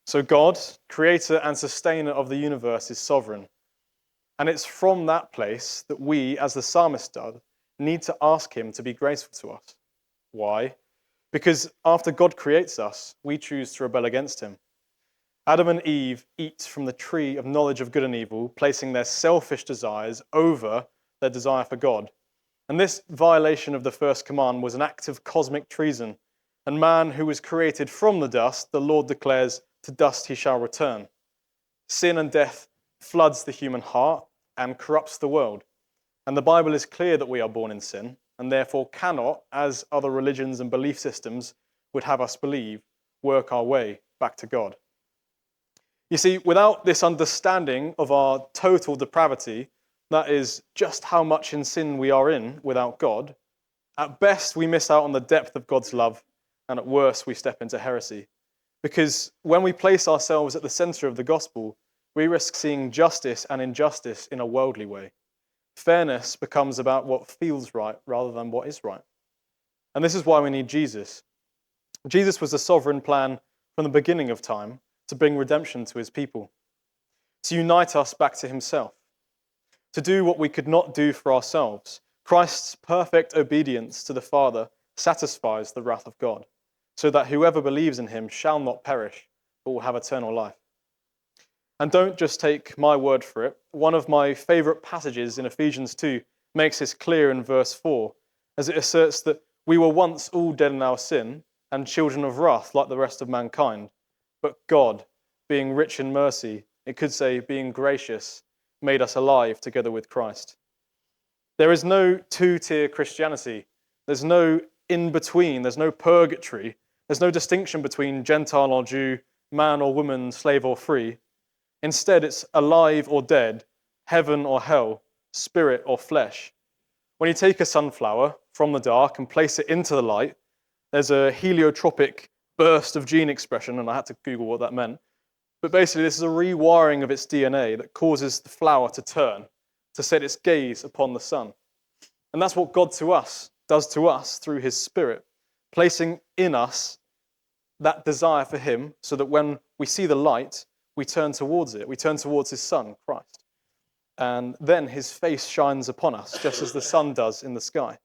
So God, creator and sustainer of the universe, is sovereign. And it's from that place that we, as the psalmist does, need to ask him to be graceful to us. Why? Because after God creates us, we choose to rebel against him. Adam and Eve eat from the tree of knowledge of good and evil, placing their selfish desires over their desire for God. And this violation of the first command was an act of cosmic treason. And man, who was created from the dust, the Lord declares, to dust he shall return. Sin and death floods the human heart and corrupts the world. And the Bible is clear that we are born in sin, and therefore cannot, as other religions and belief systems would have us believe, work our way back to God. You see, without this understanding of our total depravity, that is, just how much in sin we are in without God, at best we miss out on the depth of God's love, and at worst we step into heresy. Because when we place ourselves at the center of the gospel, we risk seeing justice and injustice in a worldly way. Fairness becomes about what feels right rather than what is right. And this is why we need Jesus. Jesus was the sovereign plan from the beginning of time to bring redemption to his people, to unite us back to himself, to do what we could not do for ourselves. Christ's perfect obedience to the Father satisfies the wrath of God, so that whoever believes in him shall not perish, but will have eternal life. And don't just take my word for it. One of my favorite passages in Ephesians 2 makes this clear in verse 4, as it asserts that we were once all dead in our sin and children of wrath like the rest of mankind. But God, being rich in mercy, it could say being gracious, made us alive together with Christ. There is no two-tier Christianity. There's no in-between. There's no purgatory. There's no distinction between Gentile or Jew, man or woman, slave or free. Instead, it's alive or dead, heaven or hell, spirit or flesh. When you take a sunflower from the dark and place it into the light, there's a heliotropic burst of gene expression, and I had to Google what that meant. But basically, this is a rewiring of its DNA that causes the flower to turn, to set its gaze upon the sun. And that's what God does to us through his Spirit, placing in us that desire for him so that when we see the light, we turn towards it. We turn towards his Son, Christ. And then his face shines upon us, just as the sun does in the sky.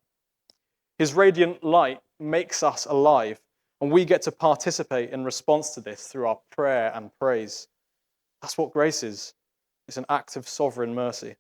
His radiant light makes us alive, and we get to participate in response to this through our prayer and praise. That's what grace is. It's an act of sovereign mercy.